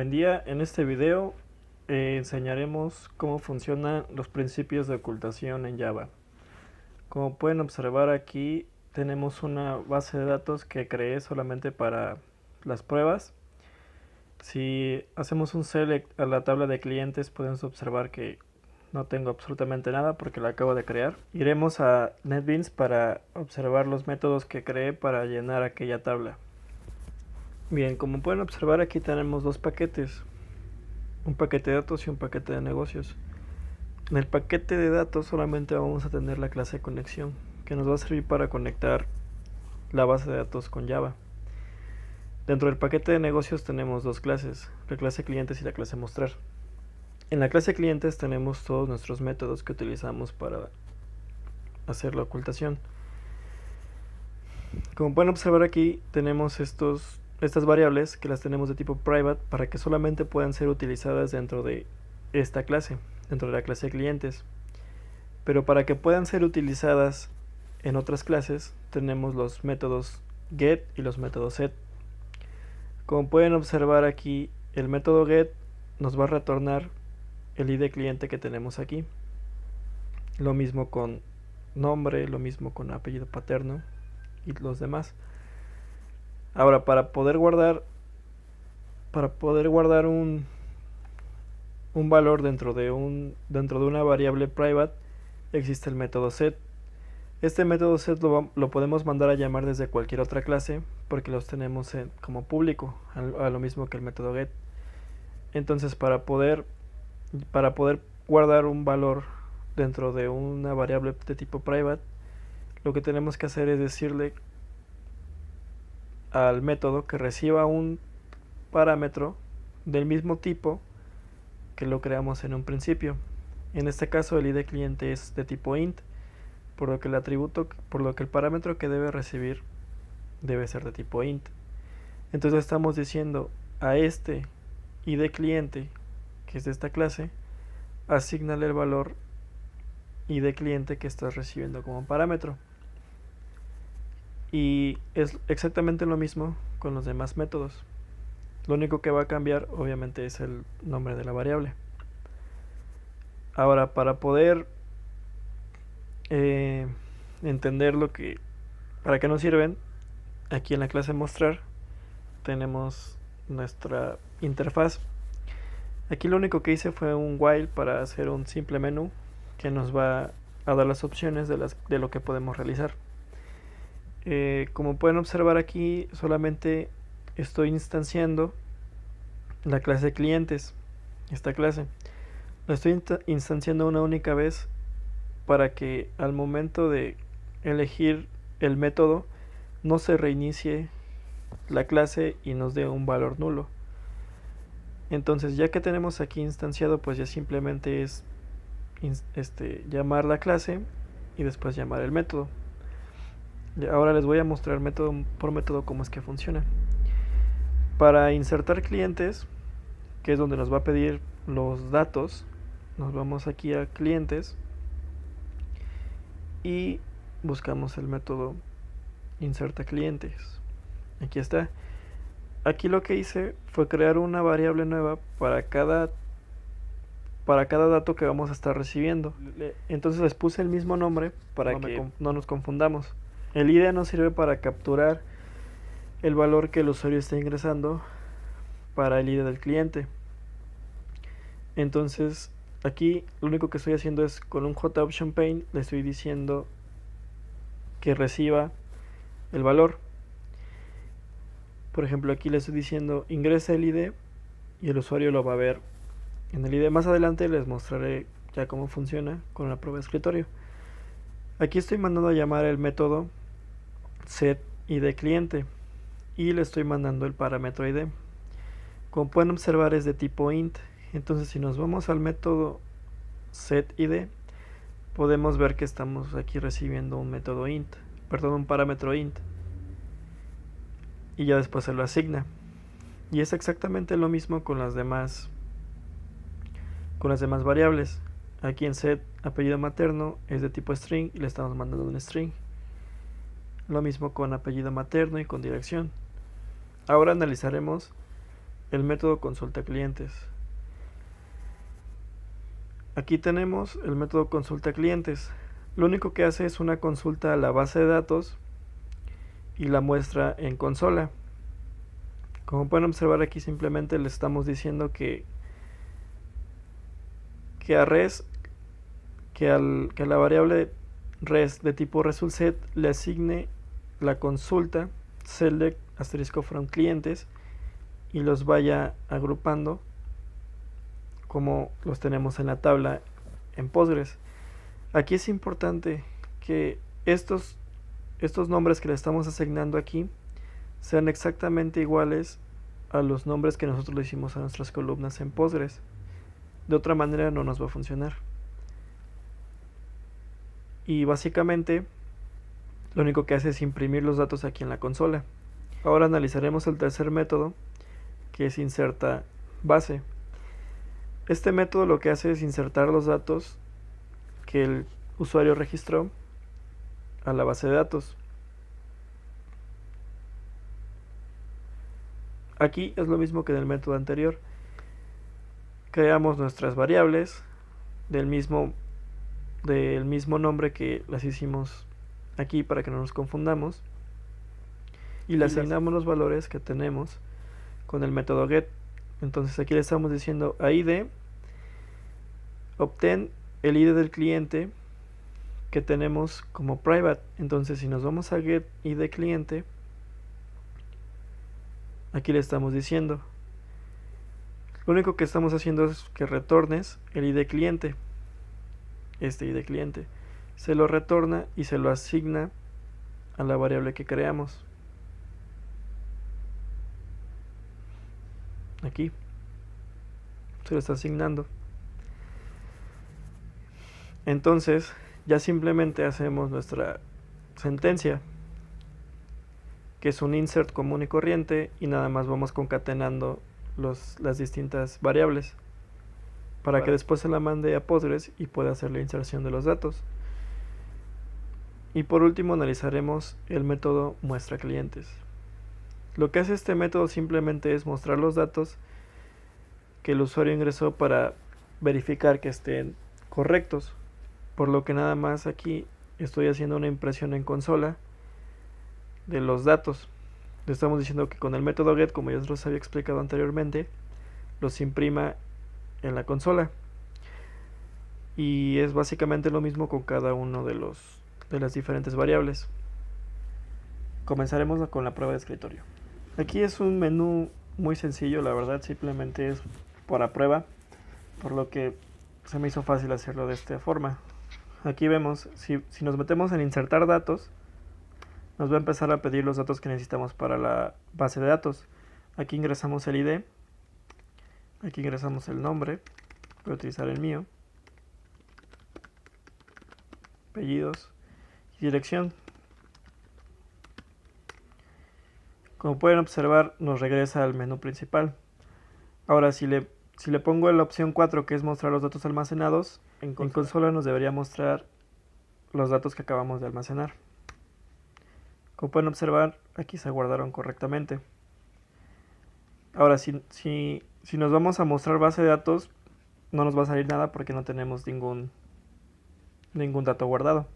Buen día, en este video enseñaremos cómo funcionan los principios de ocultación en Java. Como pueden observar aquí tenemos una base de datos que creé solamente para las pruebas. Si hacemos un select a la tabla de clientes podemos observar que no tengo absolutamente nada porque la acabo de crear. Iremos a NetBeans para observar los métodos que creé para llenar aquella tabla. Bien, como pueden observar aquí tenemos dos paquetes, un paquete de datos y un paquete de negocios. En el paquete de datos solamente vamos a tener la clase de conexión, que nos va a servir para conectar la base de datos con Java. Dentro del paquete de negocios tenemos dos clases, la clase clientes y la clase mostrar. En la clase clientes tenemos todos nuestros métodos que utilizamos para hacer la ocultación. Como pueden observar aquí tenemos estas variables que las tenemos de tipo private para que solamente puedan ser utilizadas dentro de esta clase, dentro de la clase de clientes. Pero para que puedan ser utilizadas en otras clases tenemos los métodos get y los métodos set. Como pueden observar aquí, el método get nos va a retornar el ID cliente que tenemos aquí. Lo mismo con nombre, lo mismo con apellido paterno y los demás. Ahora, para poder guardar un valor dentro de una variable private, existe el método set. Este método set lo podemos mandar a llamar desde cualquier otra clase porque los tenemos como público, a lo mismo que el método get. Entonces, para poder guardar un valor dentro de una variable de tipo private, lo que tenemos que hacer es decirle al método que reciba un parámetro del mismo tipo que lo creamos en un principio. En este caso el ID cliente es de tipo int, por lo que el parámetro que debe recibir debe ser de tipo int. Entonces estamos diciendo a este ID cliente, que es de esta clase, asígnale el valor ID cliente que estás recibiendo como parámetro. Y es exactamente lo mismo con los demás métodos. Lo único que va a cambiar obviamente es el nombre de la variable. Ahora, para poder entender para qué nos sirven, aquí en la clase mostrar tenemos nuestra interfaz. Aquí lo único que hice fue un while para hacer un simple menú que nos va a dar las opciones de lo que podemos realizar. Como pueden observar aquí, solamente estoy instanciando la clase de clientes. Esta clase la estoy instanciando una única vez para que al momento de elegir el método no se reinicie la clase y nos dé un valor nulo. Entonces, ya que tenemos aquí instanciado, pues ya simplemente es llamar la clase y después llamar el método. Y ahora les voy a mostrar método por método cómo es que funciona. Para insertar clientes, que es donde nos va a pedir los datos, nos vamos aquí a clientes y buscamos el método inserta clientes. Aquí está. Aquí lo que hice fue crear una variable nueva para cada dato que vamos a estar recibiendo. Entonces les puse el mismo nombre para que no nos confundamos. El ID nos sirve para capturar el valor que el usuario está ingresando para el ID del cliente. Entonces aquí lo único que estoy haciendo es con un JOptionPaint le estoy diciendo que reciba el valor. Por ejemplo, aquí le estoy diciendo ingresa el ID y el usuario lo va a ver en el ID. Más adelante les mostraré ya cómo funciona con la prueba de escritorio. Aquí estoy mandando a llamar el método setIDCliente y le estoy mandando el parámetro ID. Como pueden observar es de tipo int. Entonces si nos vamos al método setID, podemos ver que estamos aquí recibiendo un parámetro int, y ya después se lo asigna. Y es exactamente lo mismo con las demás variables. Aquí en set apellido materno es de tipo string y le estamos mandando un string. Lo mismo con apellido materno y con dirección. Ahora analizaremos el método consulta clientes. Aquí tenemos el método consulta clientes. Lo único que hace es una consulta a la base de datos y la muestra en consola. Como pueden observar, aquí simplemente le estamos diciendo que a res, que a la variable res de tipo resultSet le asigne la consulta select asterisco from clientes y los vaya agrupando como los tenemos en la tabla en Postgres. Aquí es importante que estos nombres que le estamos asignando aquí sean exactamente iguales a los nombres que nosotros le hicimos a nuestras columnas en Postgres. De otra manera no nos va a funcionar. Y básicamente lo único que hace es imprimir los datos aquí en la consola. Ahora analizaremos el tercer método, que es inserta base. Este método lo que hace es insertar los datos que el usuario registró a la base de datos. Aquí es lo mismo que en el método anterior. Creamos nuestras variables del mismo nombre que las hicimos aquí para que no nos confundamos y le asignamos los valores que tenemos con el método get. Entonces aquí le estamos diciendo a id obtén el id del cliente que tenemos como private. Entonces si nos vamos a get id cliente, aquí le estamos diciendo, lo único que estamos haciendo es que retornes el id cliente. Este id cliente se lo retorna y se lo asigna a la variable que creamos. Aquí se lo está asignando. Entonces ya simplemente hacemos nuestra sentencia, que es un insert común y corriente, y nada más vamos concatenando las distintas variables para que después se la mande a Postgres y pueda hacer la inserción de los datos. Y por último analizaremos el método muestra clientes. Lo que hace este método simplemente es mostrar los datos que el usuario ingresó para verificar que estén correctos, por lo que nada más aquí estoy haciendo una impresión en consola de los datos. Le estamos diciendo que con el método get, como ya os los había explicado anteriormente, los imprima en la consola, y es básicamente lo mismo con cada uno de las diferentes variables. Comenzaremos con la prueba de escritorio. Aquí es un menú muy sencillo, la verdad, simplemente es para prueba, por lo que se me hizo fácil hacerlo de esta forma. Aquí vemos, si nos metemos en insertar datos, nos va a empezar a pedir los datos que necesitamos para la base de datos. Aquí ingresamos el ID, aquí ingresamos el nombre, voy a utilizar el mío, apellidos y dirección. Como pueden observar, nos regresa al menú principal. Ahora, si le pongo la opción 4, que es mostrar los datos almacenados, en consola nos debería mostrar los datos que acabamos de almacenar. Como pueden observar, aquí se guardaron correctamente. Ahora, si nos vamos a mostrar base de datos, no nos va a salir nada porque no tenemos ningún dato guardado.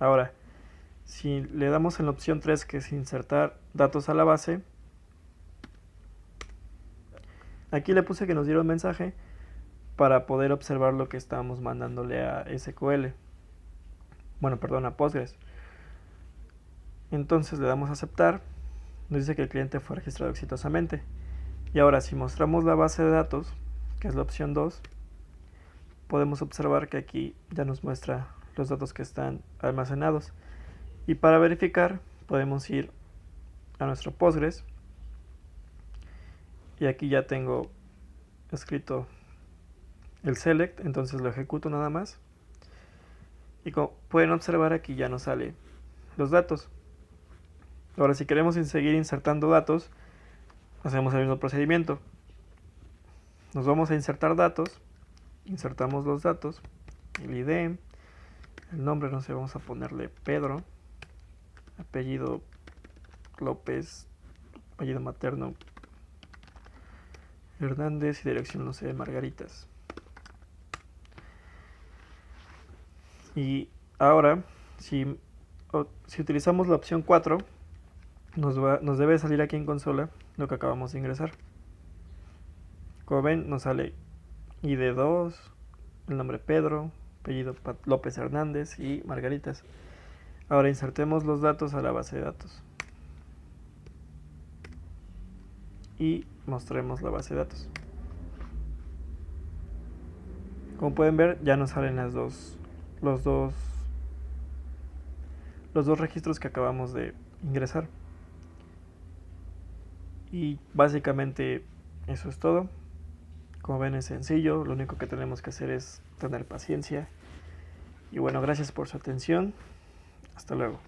Ahora, si le damos en la opción 3, que es insertar datos a la base, aquí le puse que nos diera un mensaje para poder observar lo que estábamos mandándole a SQL. Bueno, perdón, a Postgres. Entonces le damos a aceptar. Nos dice que el cliente fue registrado exitosamente. Y ahora, si mostramos la base de datos, que es la opción 2, podemos observar que aquí ya nos muestra los datos que están almacenados. Y para verificar, podemos ir a nuestro Postgres. Y aquí ya tengo escrito el select, entonces lo ejecuto nada más. Y como pueden observar, aquí ya nos sale los datos. Ahora, si queremos seguir insertando datos, hacemos el mismo procedimiento. Nos vamos a insertar datos, insertamos los datos, el ID, el nombre, no sé, vamos a ponerle Pedro, apellido López, apellido materno Hernández y dirección, no sé, Margaritas. Y ahora, si utilizamos la opción 4, nos debe salir aquí en consola lo que acabamos de ingresar. Como ven, nos sale ID 2, el nombre Pedro, apellido López Hernández y Margaritas. Ahora insertemos los datos a la base de datos y mostremos la base de datos. Como pueden ver, ya nos salen los dos registros que acabamos de ingresar. Y básicamente eso es todo. Como ven, es sencillo, lo único que tenemos que hacer es tener paciencia. Y bueno, gracias por su atención. Hasta luego.